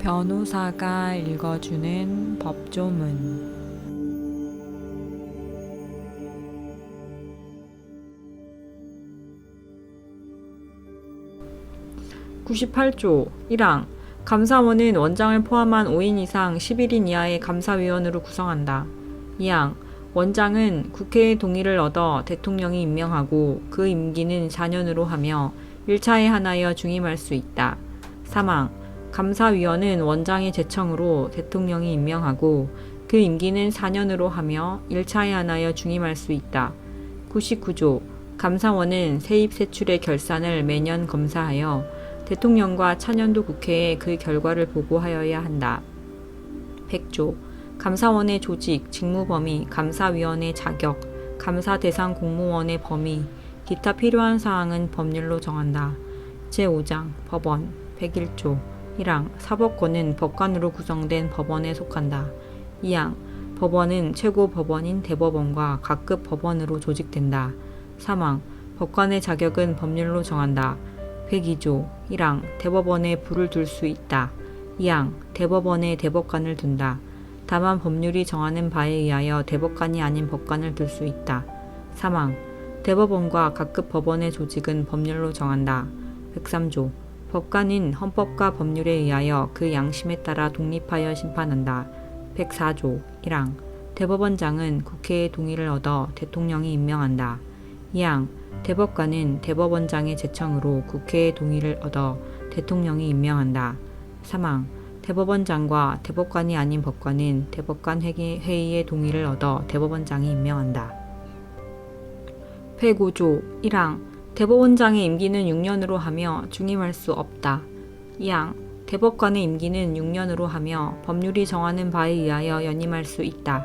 변호사가 읽어주는 법조문. 98조 1항 감사원은 원장을 포함한 5인 이상 11인 이하의 감사위원으로 구성한다. 2항 원장은 국회의 동의를 얻어 대통령이 임명하고 그 임기는 4년으로 하며 1차에 한하여 중임할 수 있다. 3항 감사위원은 원장의 제청으로 대통령이 임명하고 그 임기는 4년으로 하며 1차에 한하여 중임할 수 있다. 99조 감사원은 세입세출의 결산을 매년 검사하여 대통령과 차년도 국회에 그 결과를 보고하여야 한다. 100조 감사원의 조직, 직무 범위, 감사위원의 자격, 감사 대상 공무원의 범위, 기타 필요한 사항은 법률로 정한다. 제5장 법원 101조 1항 사법권은 법관으로 구성된 법원에 속한다. 2항 법원은 최고 법원인 대법원과 각급 법원으로 조직된다. 3항 법관의 자격은 법률로 정한다. 102조 1항 대법원에 불을 둘 수 있다. 2항 대법원에 대법관을 둔다. 다만 법률이 정하는 바에 의하여 대법관이 아닌 법관을 둘 수 있다. 3항 대법원과 각급 법원의 조직은 법률로 정한다. 103조 법관은 헌법과 법률에 의하여 그 양심에 따라 독립하여 심판한다. 104조 1항 대법원장은 국회의 동의를 얻어 대통령이 임명한다. 2항 대법관은 대법원장의 제청으로 국회의 동의를 얻어 대통령이 임명한다. 3항 대법원장과 대법관이 아닌 법관은 대법관 회의의 동의를 얻어 대법원장이 임명한다. 105조 1항 대법원장의 임기는 6년으로 하며 중임할 수 없다. 2항 대법관의 임기는 6년으로 하며 법률이 정하는 바에 의하여 연임할 수 있다.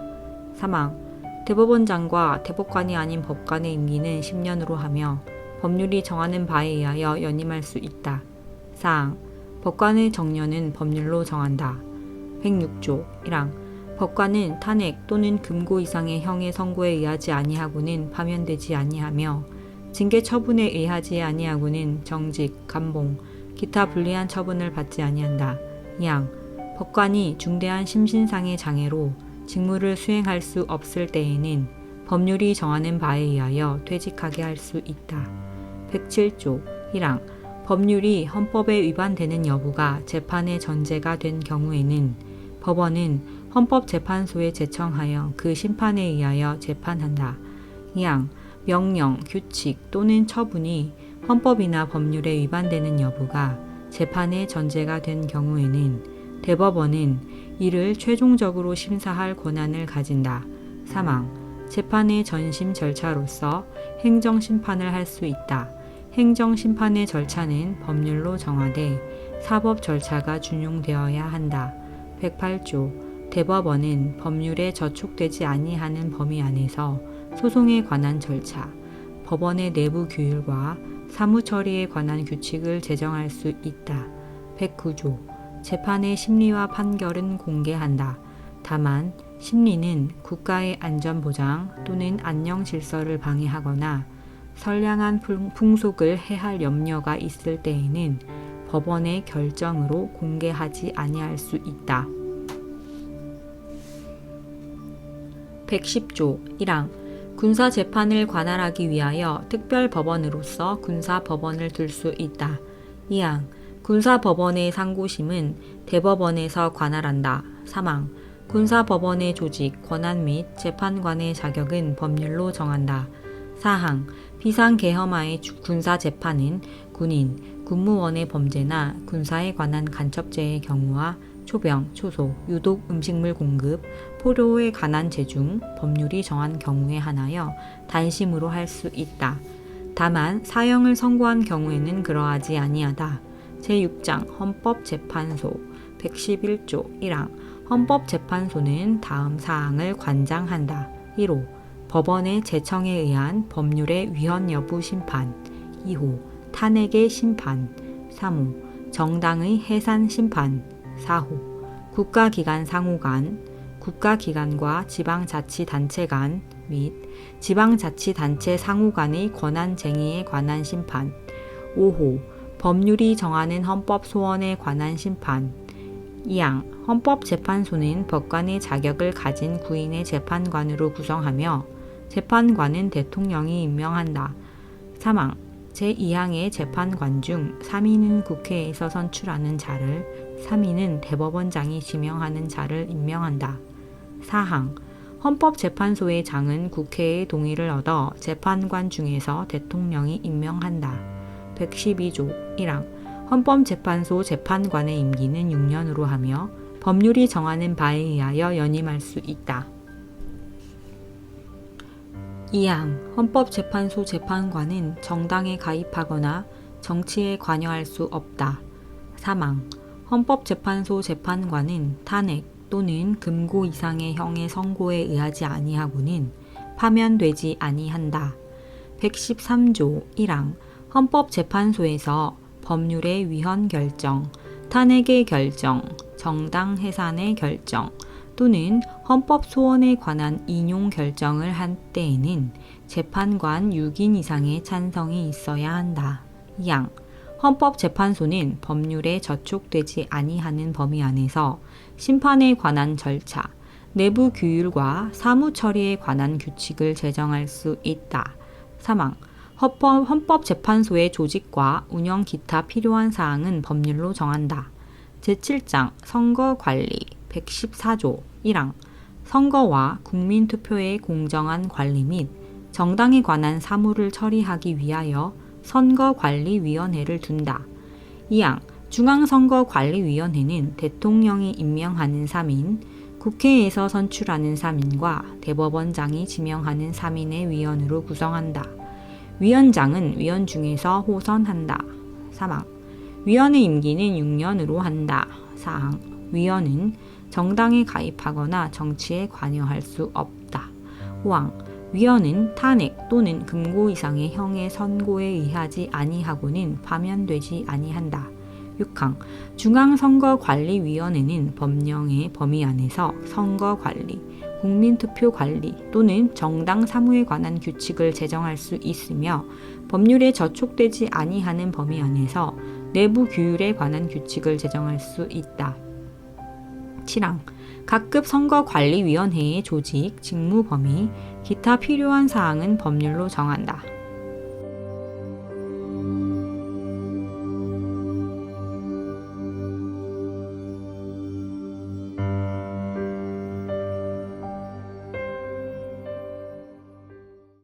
3항 대법원장과 대법관이 아닌 법관의 임기는 10년으로 하며 법률이 정하는 바에 의하여 연임할 수 있다. 4항 법관의 정년은 법률로 정한다. 106조 1항 법관은 탄핵 또는 금고 이상의 형의 선고에 의하지 아니하고는 파면되지 아니하며 징계 처분에 의하지 아니하고는 정직, 감봉, 기타 불리한 처분을 받지 아니한다. 2항 법관이 중대한 심신상의 장애로 직무를 수행할 수 없을 때에는 법률이 정하는 바에 의하여 퇴직하게 할 수 있다. 107조 1항 법률이 헌법에 위반되는 여부가 재판의 전제가 된 경우에는 법원은 헌법재판소에 제청하여 그 심판에 의하여 재판한다. 2항 명령, 규칙 또는 처분이 헌법이나 법률에 위반되는 여부가 재판의 전제가 된 경우에는 대법원은 이를 최종적으로 심사할 권한을 가진다. 3항 재판의 전심 절차로서 행정심판을 할 수 있다. 행정심판의 절차는 법률로 정하되 사법 절차가 준용되어야 한다. 108조 대법원은 법률에 저촉되지 아니하는 범위 안에서 소송에 관한 절차, 법원의 내부 규율과 사무처리에 관한 규칙을 제정할 수 있다. 109조 재판의 심리와 판결은 공개한다. 다만 심리는 국가의 안전보장 또는 안녕질서를 방해하거나 선량한 풍속을 해할 염려가 있을 때에는 법원의 결정으로 공개하지 아니할 수 있다. 110조 1항 군사재판을 관할하기 위하여 특별법원으로서 군사법원을 둘 수 있다. 2항 군사법원의 상고심은 대법원에서 관할한다. 3항 군사법원의 조직, 권한 및 재판관의 자격은 법률로 정한다. 4항 비상계엄하의 군사재판은 군인, 군무원의 범죄나 군사에 관한 간첩죄의 경우와 초병, 초소, 유독 음식물 공급, 포로에 관한 재중, 법률이 정한 경우에 한하여 단심으로 할 수 있다. 다만 사형을 선고한 경우에는 그러하지 아니하다. 제6장 헌법재판소 111조 1항 헌법재판소는 다음 사항을 관장한다. 1호 법원의 제청에 의한 법률의 위헌 여부 심판. 2호 탄핵의 심판. 3호 정당의 해산 심판. 4호 국가기관 상호 간, 국가기관과 지방자치단체 간 및 지방자치단체 상호 간의 권한쟁의에 관한 심판. 5호 법률이 정하는 헌법소원에 관한 심판. 2항 헌법재판소는 법관의 자격을 가진 구인의 재판관으로 구성하며 재판관은 대통령이 임명한다. 3항 제2항의 재판관 중 3인은 국회에서 선출하는 자를, 3인은 대법원장이 지명하는 자를 임명한다. 4항 헌법재판소의 장은 국회의 동의를 얻어 재판관 중에서 대통령이 임명한다. 112조 1항 헌법재판소 재판관의 임기는 6년으로 하며 법률이 정하는 바에 의하여 연임할 수 있다. 2항 헌법재판소 재판관은 정당에 가입하거나 정치에 관여할 수 없다. 3항 헌법재판소 재판관은 탄핵 또는 금고 이상의 형의 선고에 의하지 아니하고는 파면되지 아니한다. 113조 1항 헌법재판소에서 법률의 위헌 결정, 탄핵의 결정, 정당 해산의 결정 또는 헌법 소원에 관한 인용 결정을 한 때에는 재판관 6인 이상의 찬성이 있어야 한다. 2항 헌법재판소는 법률에 저촉되지 아니하는 범위 안에서 심판에 관한 절차, 내부 규율과 사무 처리에 관한 규칙을 제정할 수 있다. 3항 헌법재판소의 조직과 운영 기타 필요한 사항은 법률로 정한다. 제7장 선거관리 114조 1항 선거와 국민투표의 공정한 관리 및 정당에 관한 사무를 처리하기 위하여 선거관리위원회를 둔다. 2항 중앙선거관리위원회는 대통령이 임명하는 3인, 국회에서 선출하는 3인과 대법원장이 지명하는 3인의 위원으로 구성한다. 위원장은 위원 중에서 호선한다. 3항 위원의 임기는 6년으로 한다. 4항 위원은 정당에 가입하거나 정치에 관여할 수 없다. 5항 위원은 탄핵 또는 금고 이상의 형의 선고에 의하지 아니하고는 파면되지 아니한다. 6항 중앙선거관리위원회는 법령의 범위 안에서 선거관리, 국민투표 관리 또는 정당 사무에 관한 규칙을 제정할 수 있으며 법률에 저촉되지 아니하는 범위 안에서 내부 규율에 관한 규칙을 제정할 수 있다. 7항 각급 선거관리위원회의 조직, 직무 범위, 기타 필요한 사항은 법률로 정한다.